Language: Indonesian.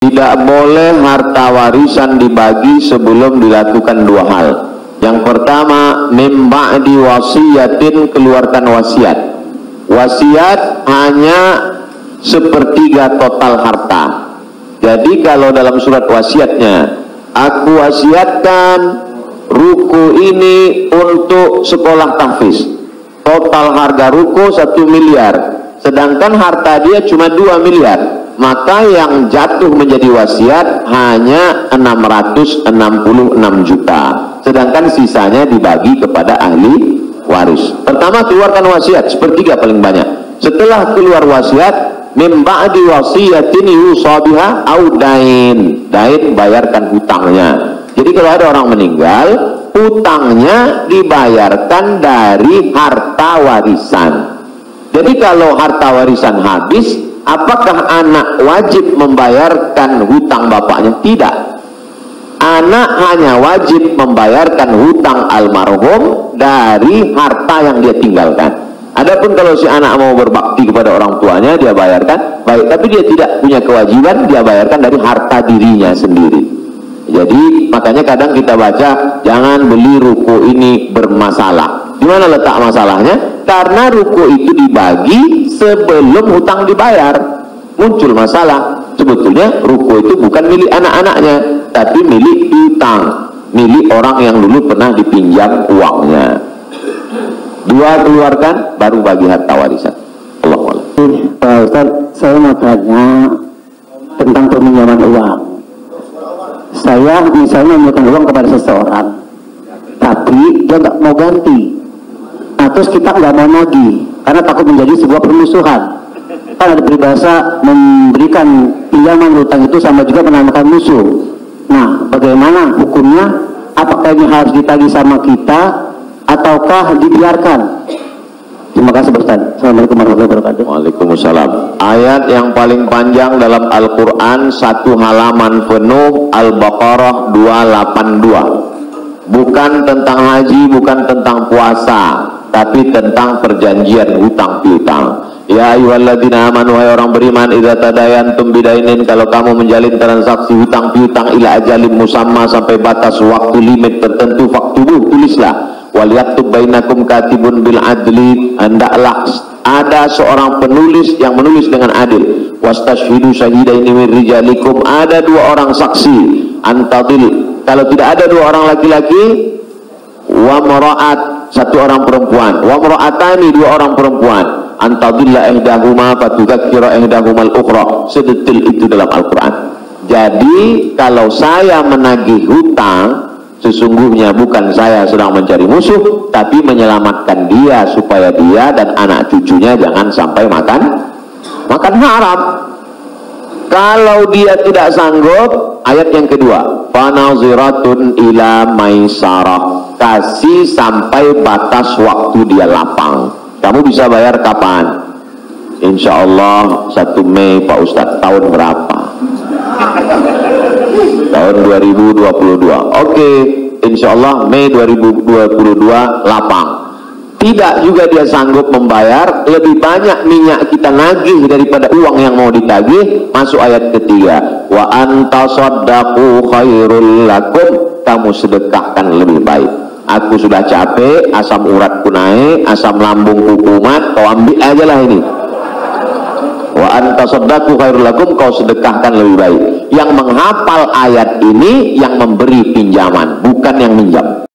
tidak boleh harta warisan dibagi sebelum dilakukan dua hal. Yang pertama, mim ba'di wasiyatin, keluarkan wasiat. Wasiat hanya sepertiga total harta. Jadi kalau dalam surat wasiatnya, aku wasiatkan ruko ini untuk sekolah tahfiz, total harga ruko 1 miliar, sedangkan harta dia cuma 2 miliar, maka yang jatuh menjadi wasiat hanya 666 juta, sedangkan sisanya dibagi kepada ahli waris. Pertama, keluarkan wasiat sepertiga paling banyak. Setelah keluar wasiat, mim ba'di wasiyatin yusabiha au dain, bayarkan hutangnya. Jadi kalau ada orang meninggal, hutangnya dibayarkan dari harta warisan. Jadi kalau harta warisan habis, apakah anak wajib membayarkan hutang bapaknya? Tidak. Anak hanya wajib membayarkan hutang almarhum dari harta yang dia tinggalkan. Adapun kalau si anak mau berbakti kepada orang tuanya, dia bayarkan, baik, tapi dia tidak punya kewajiban, dia bayarkan dari harta dirinya sendiri. Jadi makanya kadang kita baca, jangan beli ruko ini bermasalah. Di mana letak masalahnya? Karena ruko itu dibagi sebelum hutang dibayar. Muncul masalah. Sebetulnya ruko itu bukan milik anak-anaknya, tapi milik piutang, milik orang yang dulu pernah dipinjam uangnya. Dua keluarkan, baru bagi harta warisan. Allah. Pak Ustaz, saya mau tanya tentang peminjaman uang. Saya misalnya meminjamkan uang kepada seseorang, tapi dia nggak mau ganti. Nah, terus kita nggak mau nagih karena takut menjadi sebuah permusuhan. Kan ada peribahasa, memberikan pinjaman hutang itu sama juga menambahkan musuh. Nah, bagaimana hukumnya? Apakah ini harus ditagih sama kita ataukah dibiarkan? Terima kasih Ustaz. Assalamualaikum warahmatullahi wabarakatuh. Waalaikumsalam. Ayat yang paling panjang dalam Al-Quran, 1 halaman penuh, Al-Baqarah 282. Bukan tentang haji, bukan tentang puasa, tapi tentang perjanjian hutang piutang. Ya ayyuhalladzina amanu, wahai orang beriman, idza tadayantum bidainin, kalau kamu menjalin transaksi hutang piutang ila ajalin musamma, sampai batas waktu limit tertentu, faktubuh, tulislah. Wal yaktub bainakum katibun bil adli, hendaklah ada seorang penulis yang menulis dengan adil. Wastashhidu syahidaini min rijalikum, ada 2 orang saksi. Antadil, kalau tidak ada 2 orang laki-laki, wa mara'at, 1 orang perempuan, wa mara'atani, 2 orang perempuan. Antadilla ihdahuma fatudzakkira ihdahumal ukhra. Sedetil itu dalam Al-Quran. Jadi kalau saya menagih hutang, sesungguhnya bukan saya sedang mencari musuh, tapi menyelamatkan dia supaya dia dan anak cucunya jangan sampai makan haram. Kalau dia tidak sanggup, ayat yang kedua, fanaziratun ila maisarah, kasih sampai batas waktu dia lapang. Kamu bisa bayar kapan? Insya Allah 1 Mei Pak Ustadz. Tahun berapa? Tahun 2022. Oke, insya Allah Mei 2022 lapang. Tidak juga dia sanggup membayar, lebih banyak minyak kita nagih daripada uang yang mau ditagih. Masuk ayat ketiga, wa antasaddaqu khairul lakum, kamu sedekahkan lebih baik. Aku sudah capek, asam uratku naik, asam lambungku kumat, kau ambil aja lah ini. Wa antasaddaqu khairul lakum, kau sedekahkan lebih baik. Yang menghafal ayat ini yang memberi pinjaman, bukan yang minjam.